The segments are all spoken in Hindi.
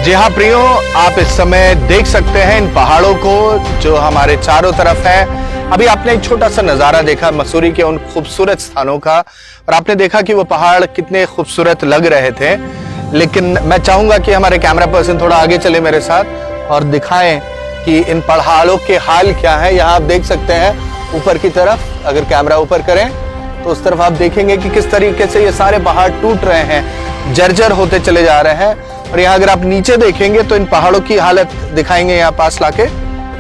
जी हाँ प्रियो, आप इस समय देख सकते हैं इन पहाड़ों को जो हमारे चारों तरफ है। अभी आपने एक छोटा सा नजारा देखा मसूरी के उन खूबसूरत स्थानों का, और आपने देखा कि वो पहाड़ कितने खूबसूरत लग रहे थे। लेकिन मैं चाहूंगा कि हमारे कैमरा पर्सन थोड़ा आगे चले मेरे साथ और दिखाएं कि इन पहाड़ों के हाल क्या है। यहाँ आप देख सकते हैं ऊपर की तरफ, अगर कैमरा ऊपर करें तो उस तरफ आप देखेंगे कि किस तरीके से ये सारे पहाड़ टूट रहे हैं, जर्जर होते चले जा रहे हैं। और यहाँ अगर आप नीचे देखेंगे तो इन पहाड़ों की हालत दिखाएंगे, यहाँ पास लाके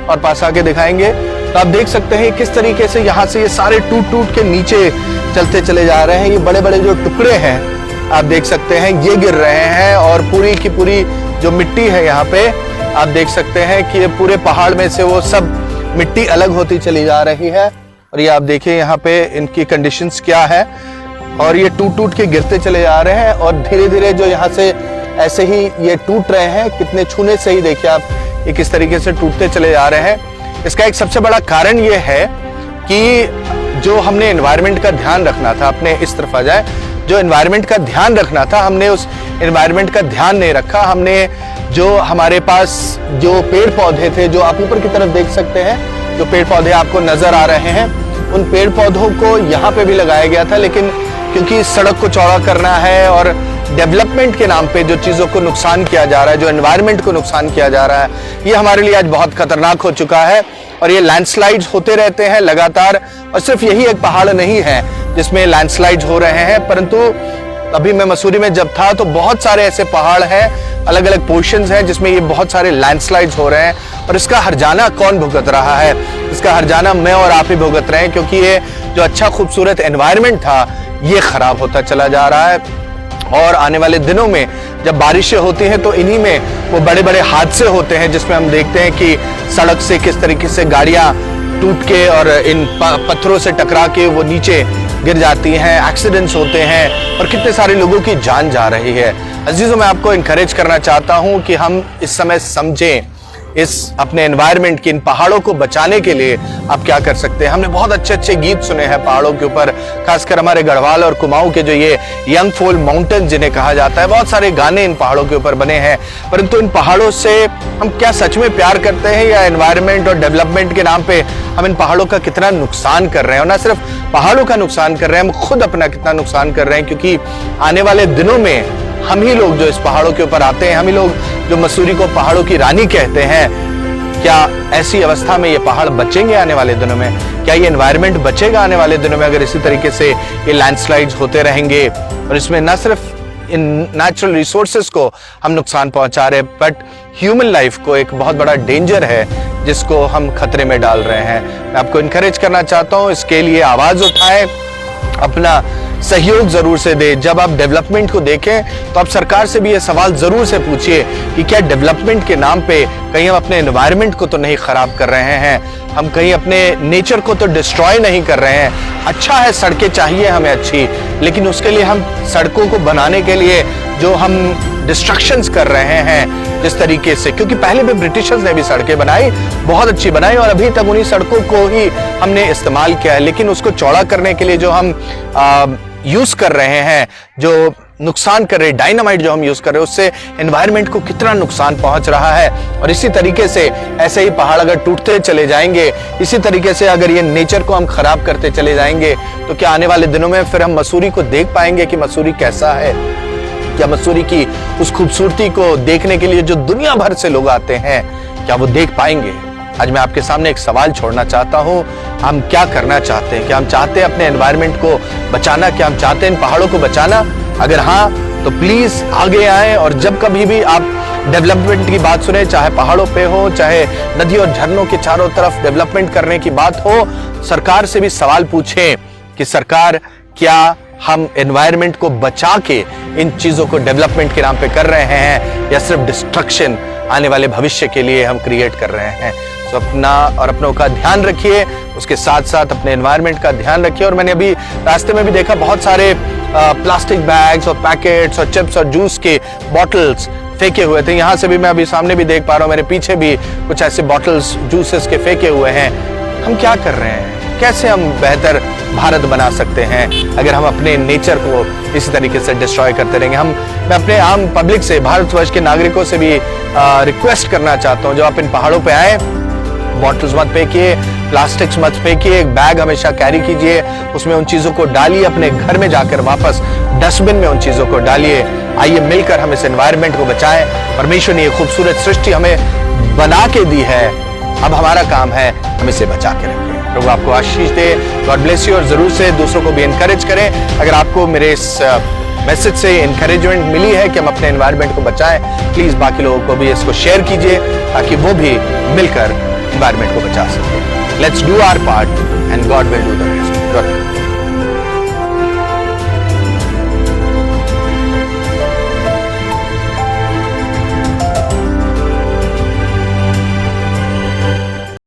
और पास आके दिखाएंगे तो आप देख सकते हैं किस तरीके से यहाँ से ये सारे टूट टूट के नीचे चलते चले जा रहे हैं। ये बड़े बड़े जो टुकड़े हैं आप देख सकते हैं ये गिर रहे हैं, और पूरी की पूरी जो मिट्टी है यहाँ पे आप देख सकते हैं कि ये पूरे पहाड़ में से वो सब मिट्टी अलग होती चली जा रही है। और ये आप देखिए यहाँ पे इनकी कंडीशंस क्या है, और ये टूट टूट के गिरते चले जा रहे हैं और धीरे धीरे जो यहाँ से ऐसे ही ये टूट रहे हैं। कितने छूने से ही देखिए आप ये किस तरीके से टूटते चले जा रहे हैं। इसका एक सबसे बड़ा कारण ये है कि जो हमने एनवायरनमेंट का ध्यान रखना था, अपने इस तरफ आ जाए, जो एनवायरनमेंट का ध्यान रखना था हमने उस एनवायरनमेंट का ध्यान नहीं रखा। हमने जो हमारे पास जो पेड़ पौधे थे, जो आप ऊपर की तरफ देख सकते हैं, जो पेड़ पौधे आपको नजर आ रहे हैं, उन पेड़ पौधों को यहाँ पे भी लगाया गया था। लेकिन क्योंकि सड़क को चौड़ा करना है और डेवलपमेंट के नाम पे जो चीजों को नुकसान किया जा रहा है, जो एनवायरनमेंट को नुकसान किया जा रहा है, ये हमारे लिए आज बहुत खतरनाक हो चुका है। और ये लैंडस्लाइड्स होते रहते हैं लगातार, और सिर्फ यही एक पहाड़ नहीं है जिसमें लैंडस्लाइड्स हो रहे हैं, परंतु अभी मैं मसूरी में जब था तो बहुत सारे ऐसे पहाड़ हैं, अलग अलग पोर्शंस हैं जिसमें ये बहुत सारे लैंडस्लाइड्स हो रहे हैं। और इसका हर्जाना कौन भुगत रहा है? इसका हर्जाना मैं और आप ही भुगत रहे हैं, क्योंकि ये जो अच्छा खूबसूरत एनवायरनमेंट था ये खराब होता चला जा रहा है। और आने वाले दिनों में जब बारिशें होती हैं तो इन्हीं में वो बड़े बड़े हादसे होते हैं, जिसमें हम देखते हैं कि सड़क से किस तरीके से गाड़ियां टूट के और इन पत्थरों से टकरा के वो नीचे गिर जाती हैं, एक्सीडेंट्स होते हैं और कितने सारे लोगों की जान जा रही है। अजीजों, मैं आपको इनकरेज करना चाहता हूं कि हम इस समय समझें इस अपने एनवायरनमेंट की, इन पहाड़ों को बचाने के लिए आप क्या कर सकते हैं। हमने बहुत अच्छे अच्छे गीत सुने हैं पहाड़ों के ऊपर, खासकर हमारे गढ़वाल और कुमाऊं के जो ये यंग फोल माउंटेन जिन्हें कहा जाता है, बहुत सारे गाने इन पहाड़ों के ऊपर बने हैं। परंतु इन पहाड़ों से हम क्या सच में प्यार करते हैं, या एनवायरनमेंट और डेवलपमेंट के नाम पे हम इन पहाड़ों का कितना नुकसान कर रहे हैं? और ना सिर्फ पहाड़ों का नुकसान कर रहे हैं, हम खुद अपना कितना नुकसान कर रहे हैं, क्योंकि आने वाले दिनों में हम ही लोग जो इस पहाड़ों के ऊपर आते हैं, हम ही लोग जो मसूरी को पहाड़ों की रानी कहते हैं, क्या ऐसी अवस्था में ये पहाड़ बचेंगे आने वाले दिनों में? क्या ये एनवायरनमेंट बचेगा आने वाले दिनों में अगर इसी तरीके से ये लैंडस्लाइड्स होते रहेंगे? और इसमें न सिर्फ इन नेचुरल रिसोर्सेज को हम नुकसान पहुंचा रहे, बट ह्यूमन लाइफ को एक बहुत बड़ा डेंजर है जिसको हम खतरे में डाल रहे हैं। मैं आपको इनकरेज करना चाहता हूं, इसके लिए आवाज उठाएं, अपना सहयोग जरूर से दे। जब आप डेवलपमेंट को देखें तो आप सरकार से भी ये सवाल जरूर से पूछिए कि क्या डेवलपमेंट के नाम पे कहीं हम अपने एनवायरनमेंट को तो नहीं खराब कर रहे हैं, हम कहीं अपने नेचर को तो डिस्ट्रॉय नहीं कर रहे हैं। अच्छा है, सड़कें चाहिए हमें अच्छी, लेकिन उसके लिए हम सड़कों को बनाने के लिए जो हम डिस्ट्रक्शंस कर रहे हैं जिस तरीके से, क्योंकि पहले भी ब्रिटिशर्स ने भी सड़कें बनाई, बहुत अच्छी बनाई, और अभी तक उन्हीं सड़कों को ही हमने इस्तेमाल किया है। लेकिन उसको चौड़ा करने के लिए जो हम यूज कर रहे हैं, जो नुकसान कर रहे हैं, डायनामाइट जो हम यूज कर रहे हैं, उससे एनवायरनमेंट को कितना नुकसान पहुंच रहा है। और इसी तरीके से ऐसे ही पहाड़ अगर टूटते चले जाएंगे, इसी तरीके से अगर ये नेचर को हम खराब करते चले जाएंगे, तो क्या आने वाले दिनों में फिर हम मसूरी को देख पाएंगे कि मसूरी कैसा है? क्या मसूरी की उस खूबसूरती को देखने के लिए जो दुनिया भर से लोग आते हैं, क्या वो देख पाएंगे? आज मैं आपके सामने एक सवाल छोड़ना चाहता हूं, हम क्या करना चाहते हैं? क्या हम चाहते हैं अपने एनवायरनमेंट को बचाना? क्या हम चाहते हैं इन पहाड़ों को बचाना? अगर हाँ, तो प्लीज आगे आएं, और जब कभी भी आप डेवलपमेंट की बात सुने, चाहे पहाड़ों पे हो, चाहे नदी और झरनों के चारों तरफ डेवलपमेंट करने की बात हो, सरकार से भी सवाल पूछें कि सरकार, क्या हम एनवायरनमेंट को बचा के इन चीजों को डेवलपमेंट के नाम पे कर रहे हैं, या सिर्फ डिस्ट्रक्शन आने वाले भविष्य के लिए हम क्रिएट कर रहे हैं? तो अपना और अपनों का ध्यान रखिए, उसके साथ साथ अपने एनवायरनमेंट का ध्यान रखिए। और मैंने अभी रास्ते में भी देखा बहुत सारे प्लास्टिक बैग्स और पैकेट्स और चिप्स और जूस के बॉटल्स फेंके हुए थे। यहाँ से भी मैं अभी सामने भी देख पा रहा हूँ, मेरे पीछे भी कुछ ऐसे बॉटल्स जूसेस के फेंके हुए हैं। हम क्या कर रहे हैं? कैसे हम बेहतर भारत बना सकते हैं अगर हम अपने नेचर को इसी तरीके से डिस्ट्रॉय करते रहेंगे। मैं अपने आम पब्लिक से, भारतवर्ष के नागरिकों से भी रिक्वेस्ट करना चाहता हूं, जो आप इन पहाड़ों पे आए, बॉटल्स मत फेंकिए, प्लास्टिक्स मत फेंकिए, एक बैग हमेशा कैरी कीजिए, उसमें उन चीजों को डालिए, अपने घर में जाकर वापस डस्टबिन में उन चीजों को डालिए। आइए मिलकर हम इस एनवायरनमेंट को बचाएं। परमेश्वर ने ये खूबसूरत सृष्टि हमें बना के दी है, अब हमारा काम है हम इसे बचा के रखें। प्रभु आपको आशीष दे, गॉड ब्लेस यू, और जरूर से दूसरों को भी इनकरेज करें। अगर आपको मेरे इस मैसेज से इंकरेजमेंट मिली है कि हम अपने एनवायरनमेंट को बचाएं, प्लीज बाकी लोगों को भी इसको शेयर कीजिए ताकि वो भी मिलकर एनवायरनमेंट को बचा सके। Let's do our part and God will do the rest.